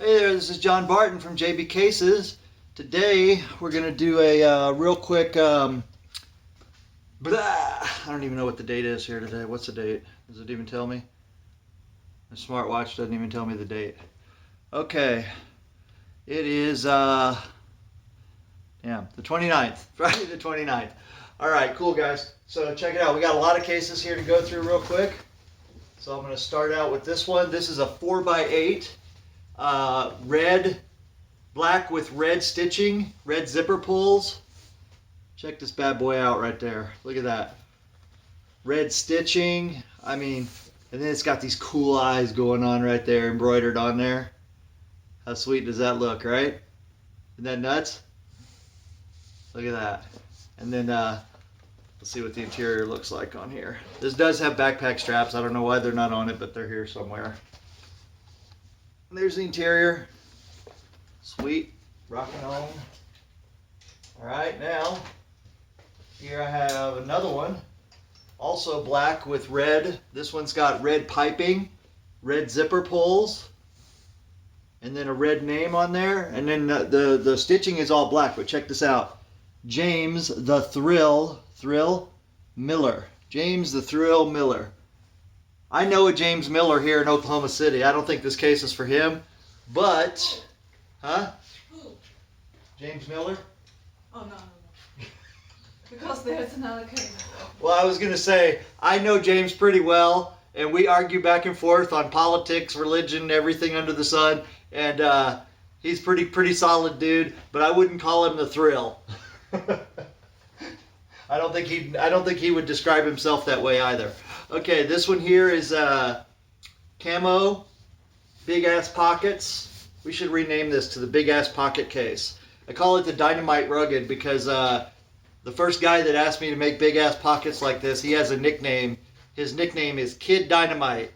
Hey there, this is John Barton from JB Cases. Today we're going to do a real quick, I don't even know what the date is here today. What's the date? Does it even tell me? The smartwatch doesn't even tell me the date. Okay, it is, the 29th, Friday the 29th. Alright, cool guys. So check it out. We got a lot of cases here to go through real quick. So I'm going to start out with this one. This is a 4x8. Black with red stitching, red zipper pulls. Check this bad boy out right there. Look at that. Red stitching. I mean, and then it's got these cool eyes going on right there, embroidered on there. How sweet does that look, right? Isn't that nuts? Look at that. And then let's see what the interior looks like on here. This does have backpack straps. I don't know why they're not on it, but they're here somewhere. And there's the interior. Sweet. Rocking on. Alright, now here I have another one. Also black with red. This one's got red piping, red zipper pulls, and then a red name on there. And then the stitching is all black, but check this out. James the Thrill Miller. James the Thrill Miller. I know a James Miller here in Oklahoma City. I don't think this case is for him, but, huh? Who? James Miller? Oh, no. Because there's another case. Well, I was going to say, I know James pretty well, and we argue back and forth on politics, religion, everything under the sun, and he's pretty solid dude, but I wouldn't call him the Thrill. I don't think he would describe himself that way either. Okay, this one here is camo, big ass pockets. We should rename this to the big ass pocket case. I call it the Dynamite Rugged because the first guy that asked me to make big ass pockets like this, he has a nickname. His nickname is Kid Dynamite.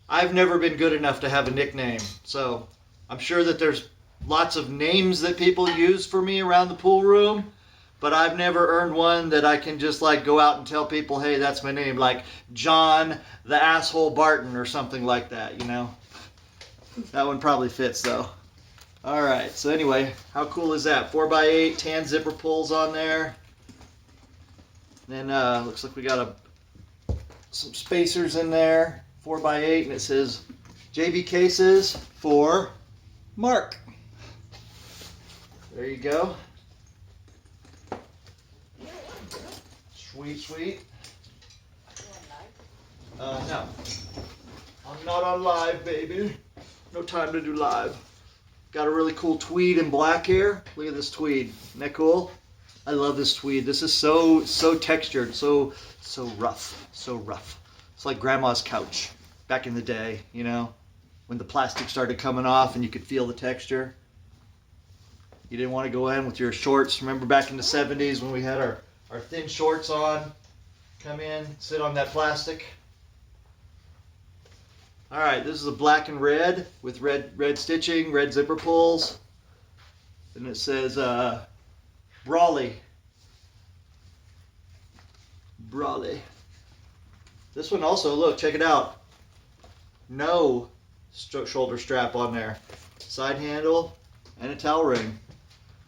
I've never been good enough to have a nickname, so I'm sure that there's lots of names that people use for me around the pool room. But I've never earned one that I can just like go out and tell people, hey, that's my name. Like John the Asshole Barton or something like that, you know. That one probably fits though. Alright, so anyway, how cool is that? 4x8, tan zipper pulls on there. Then looks like we got some spacers in there. 4x8, and it says JB Cases for Mark. There you go. Sweet, sweet. No. I'm not on live, baby. No time to do live. Got a really cool tweed in black here. Look at this tweed. Isn't that cool? I love this tweed. This is so textured, so rough, so rough. It's like grandma's couch back in the day, you know, when the plastic started coming off and you could feel the texture. You didn't want to go in with your shorts. Remember back in the 70s when we had our thin shorts on, come in, sit on that plastic. Alright, this is a black and red with red stitching, red zipper pulls. And it says Brawley. Brawley. This one also, look, check it out. No shoulder strap on there. Side handle and a towel ring.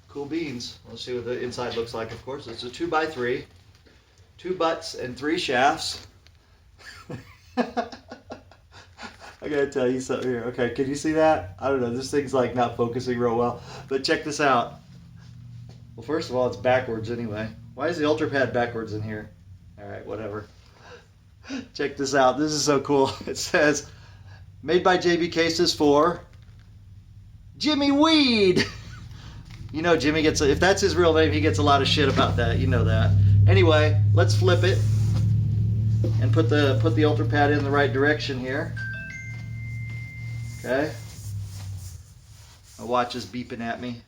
Cool beans. Let's see what the inside looks like, of course. It's a 2x3. 2 butts and 3 shafts. I gotta tell you something here. Okay, can you see that? I don't know. This thing's like not focusing real well. But check this out. Well, first of all, it's backwards anyway. Why is the Ultra Pad backwards in here? Alright, whatever. Check this out. This is so cool. It says, made by JB Cases for Jimmy Weed. You know Jimmy gets, if that's his real name, he gets a lot of shit about that. You know that. Anyway, let's flip it and put the Ultra Pad in the right direction here. Okay. My watch is beeping at me.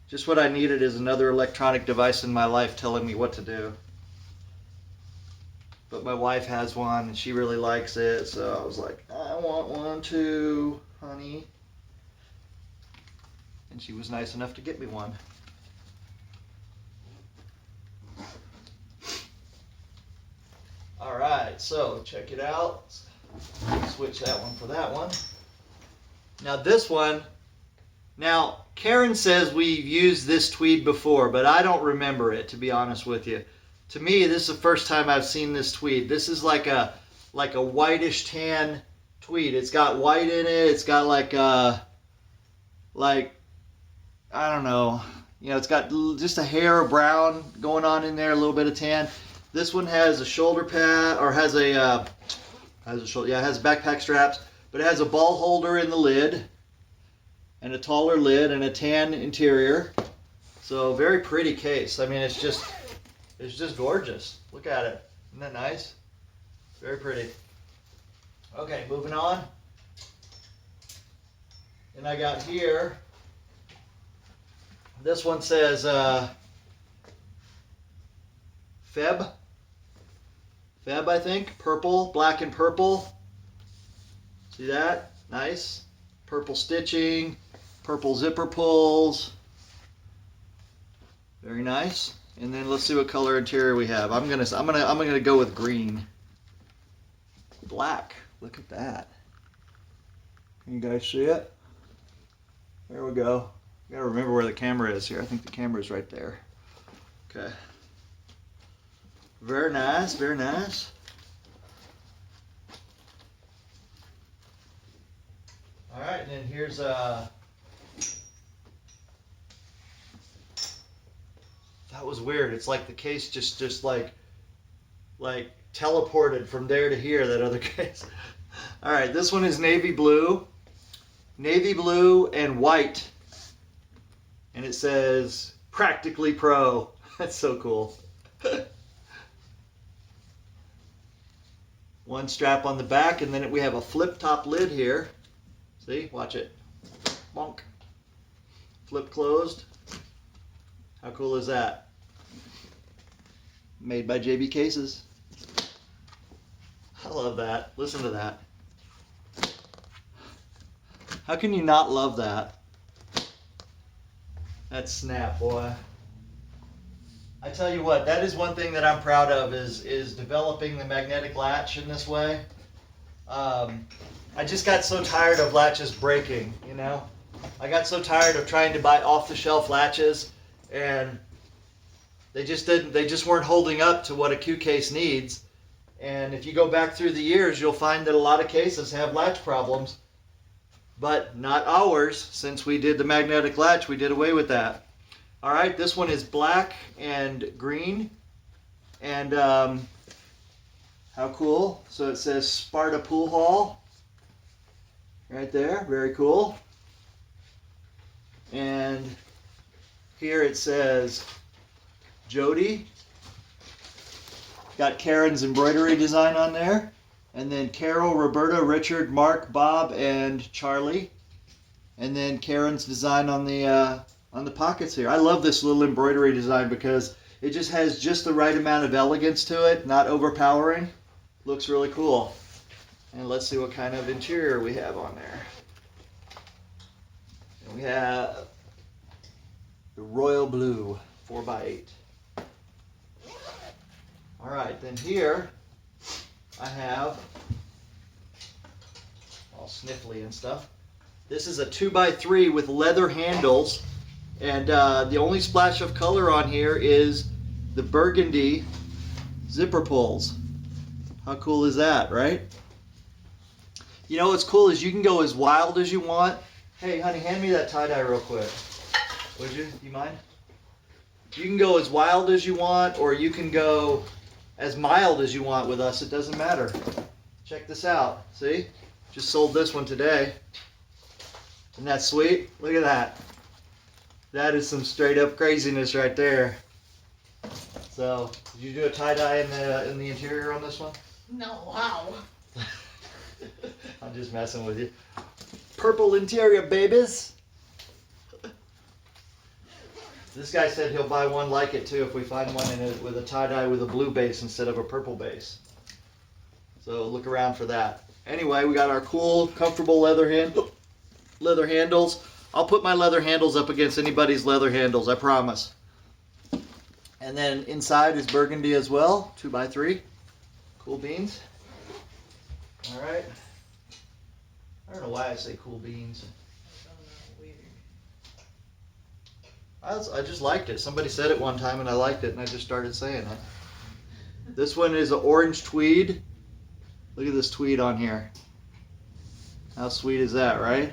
Just what I needed is another electronic device in my life telling me what to do. But my wife has one and she really likes it, so I was like, I want one too, honey. And she was nice enough to get me one. Alright, so check it out. Switch that one for that one. Now this one Now, Karen says we've used this tweed before, but I don't remember it, to be honest with you. To me, this is the first time I've seen this tweed. This is like a whitish tan tweed. It's got white in it. It's got like I don't know. You know, it's got just a hair of brown going on in there, a little bit of tan. This one has a shoulder pad, or has a shoulder. Yeah, it has backpack straps, but it has a ball holder in the lid, and a taller lid, and a tan interior. So very pretty case. I mean, it's just gorgeous. Look at it. Isn't that nice? Very pretty. Okay, moving on. And I got here. This one says Feb, I think. Purple, black and purple. See that? Nice. Purple stitching, purple zipper pulls. Very nice. And then let's see what color interior we have. I'm gonna go with green. Black. Look at that. Can you guys see it? There we go. You gotta remember where the camera is here. I think the camera is right there. Okay. Very nice, very nice. All right, and then here's that was weird. It's like the case just like teleported from there to here, that other case. All right, this one is navy blue and white. And it says Practically Pro. That's so cool. One strap on the back, and then we have a flip top lid here. See, watch it. Bonk. Flip closed. How cool is that? Made by JB Cases. I love that. Listen to that. How can you not love that? That's snap, boy. I tell you what, that is one thing that I'm proud of is developing the magnetic latch in this way. I just got so tired of latches breaking, you know? I got so tired of trying to buy off-the-shelf latches, and they just weren't holding up to what a Q case needs. And if you go back through the years, you'll find that a lot of cases have latch problems. But not ours. Since we did the magnetic latch, we did away with that. All right, this one is black and green. And how cool. So it says Sparta Pool Hall right there. Very cool. And here it says Jody. Got Karen's embroidery design on there. And then Carol, Roberta, Richard, Mark, Bob, and Charlie. And then Karen's design on the pockets here. I love this little embroidery design because it just has just the right amount of elegance to it, not overpowering. Looks really cool. And let's see what kind of interior we have on there. And we have the royal blue 4x8. All right, then here I have, all sniffly and stuff. This is a 2x3 with leather handles, and the only splash of color on here is the burgundy zipper pulls. How cool is that, right? You know what's cool is you can go as wild as you want. Hey, honey, hand me that tie-dye real quick. Would you? You mind? You can go as wild as you want, or you can go as mild as you want with us. It doesn't matter. Check this out. See? Just sold this one today. Isn't that sweet? Look at that. That is some straight up craziness right there. So, did you do a tie-dye in the interior on this one? No, wow. I'm just messing with you. Purple interior, babies. This guy said he'll buy one like it too if we find one in it with a tie-dye with a blue base instead of a purple base. So look around for that. Anyway, we got our cool, comfortable leather handles. I'll put my leather handles up against anybody's leather handles, I promise. And then inside is burgundy as well, 2x3. Cool beans. All right. I don't know why I say cool beans. I don't know, weird. I just liked it. Somebody said it one time and I liked it and I just started saying it. This one is an orange tweed. Look at this tweed on here. How sweet is that, right?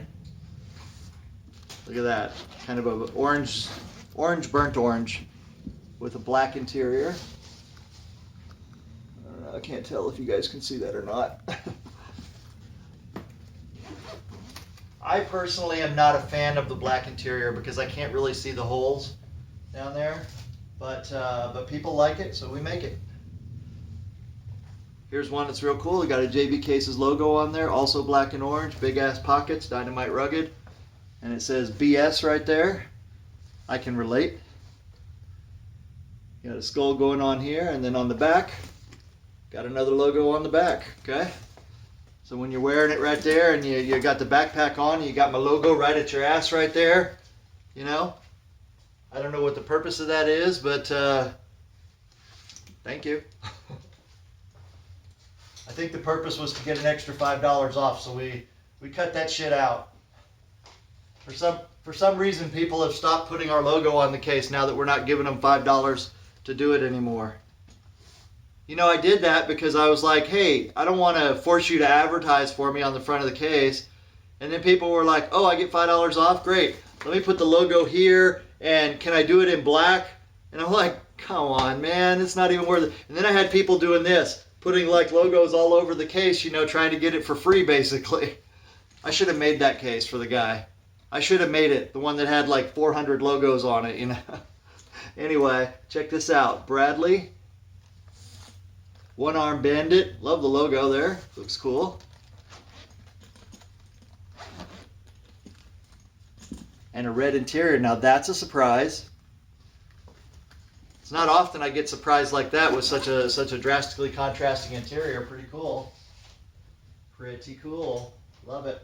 Look at that. Kind of an orange, burnt orange with a black interior. I don't know, I can't tell if you guys can see that or not. I personally am not a fan of the black interior because I can't really see the holes down there, but people like it, so we make it. Here's one that's real cool. We got a JB Cases logo on there, also black and orange, big ass pockets, Dynamite Rugged, and it says BS right there. I can relate. Got a skull going on here, and then on the back, got another logo on the back. Okay. So when you're wearing it right there and you got the backpack on, you got my logo right at your ass right there, you know? I don't know what the purpose of that is, but thank you. I think the purpose was to get an extra $5 off, so we cut that shit out. For some reason, people have stopped putting our logo on the case now that we're not giving them $5 to do it anymore. You know, I did that because I was like, hey, I don't want to force you to advertise for me on the front of the case. And then people were like, oh, I get $5 off? Great. Let me put the logo here, and can I do it in black? And I'm like, come on, man, it's not even worth it. And then I had people doing this, putting like logos all over the case, you know, trying to get it for free, basically. I should have made that case for the guy. I should have made it, the one that had like 400 logos on it, you know. Anyway, check this out. Bradley. One Arm Bandit. Love the logo there. Looks cool. And a red interior. Now that's a surprise. It's not often I get surprised like that with such a drastically contrasting interior. Pretty cool. Pretty cool. Love it.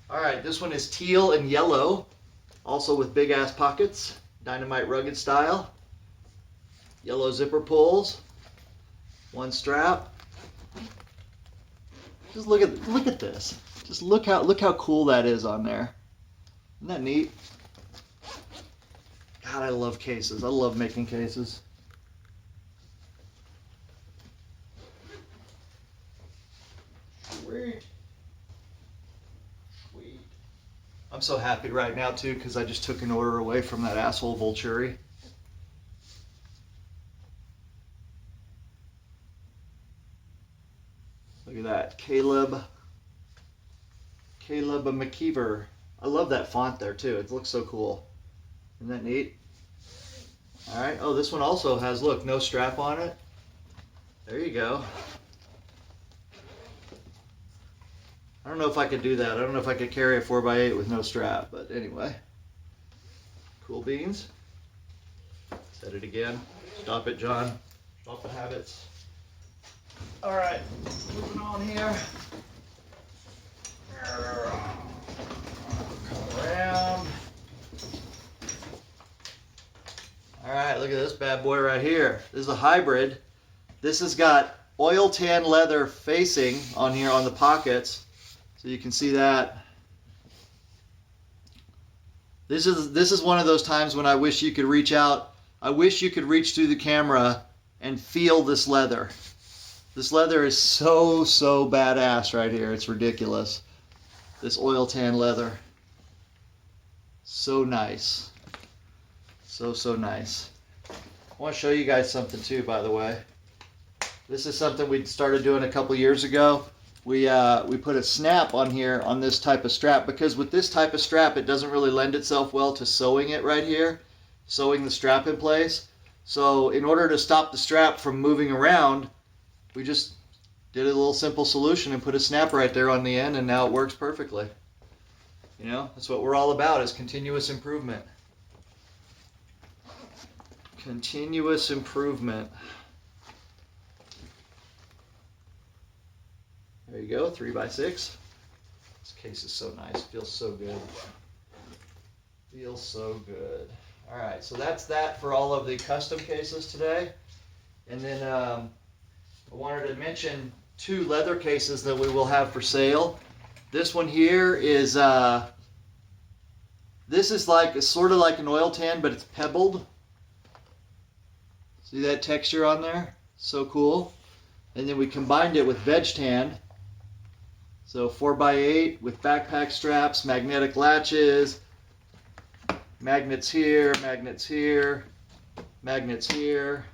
All right, this one is teal and yellow. Also with big ass pockets. Dynamite Rugged style. Yellow zipper pulls. One strap. Just look at this. Just look how cool that is on there. Isn't that neat? God, I love cases. I love making cases. Sweet. Sweet. I'm so happy right now too because I just took an order away from that asshole Vulturi. Look at that, Caleb McKeever. I love that font there too. It looks so cool. Isn't that neat? All right. Oh, this one also has, look, no strap on it. There you go. I don't know if I could do that. I don't know if I could carry a 4x8 with no strap, but anyway. Cool beans. Said it again. Stop it, John. Stop the habits. All right, moving on here. Come around. All right, look at this bad boy right here. This is a hybrid. This has got oil tan leather facing on here on the pockets, so you can see that. This is one of those times when I wish you could reach out. I wish you could reach through the camera and feel this leather. This leather is so badass right here. It's ridiculous. This oil tan leather. So nice. So nice. I want to show you guys something too, by the way. This is something we started doing a couple years ago. We put a snap on here on this type of strap because with this type of strap it doesn't really lend itself well to sewing it right here. Sewing the strap in place. So in order to stop the strap from moving around, we just did a little simple solution and put a snap right there on the end, and now it works perfectly. You know, that's what we're all about, is continuous improvement. Continuous improvement. There you go, 3x6. This case is so nice, feels so good. Feels so good. All right, so that's that for all of the custom cases today. And then I wanted to mention 2 leather cases that we will have for sale. This one here is This is like sort of like an oil tan, but it's pebbled. See that texture on there? So cool. And then we combined it with veg tan. So 4x8 with backpack straps, magnetic latches, magnets here, magnets here, magnets here.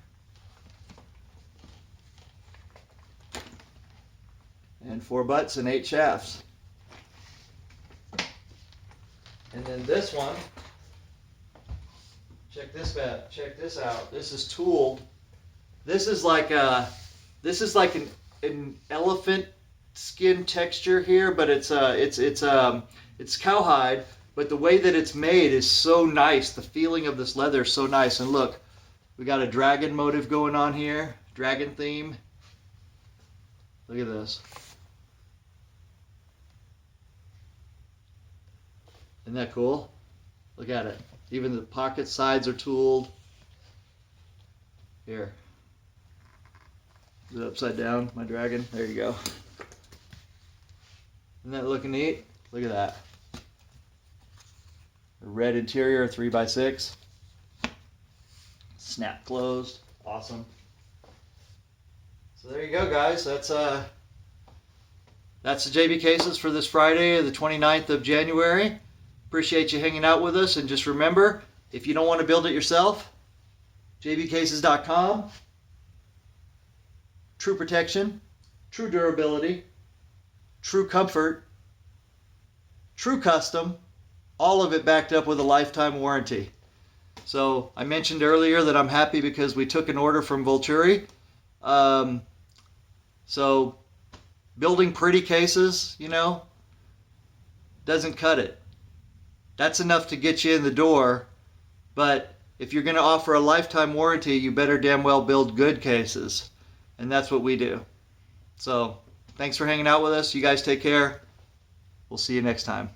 And 4 butts and 8 shafts. And then this one, check this out. This is tooled. This is like an elephant skin texture here, but it's cowhide. But the way that it's made is so nice. The feeling of this leather is so nice. And look, we got a dragon motif going on here, dragon theme. Look at this. Isn't that cool? Look at it. Even the pocket sides are tooled. Here. Is it upside down, my dragon? There you go. Isn't that looking neat? Look at that. A red interior, 3x6. Snap closed. Awesome. So there you go, guys. That's the JB Cases for this Friday, the 29th of January. Appreciate you hanging out with us, and just remember, if you don't want to build it yourself, jbcases.com. True protection, true durability, true comfort, true custom, all of it backed up with a lifetime warranty. So I mentioned earlier that I'm happy because we took an order from Volturi. So building pretty cases, doesn't cut it. That's enough to get you in the door, but if you're going to offer a lifetime warranty, you better damn well build good cases, and that's what we do. So thanks for hanging out with us. You guys take care. We'll see you next time.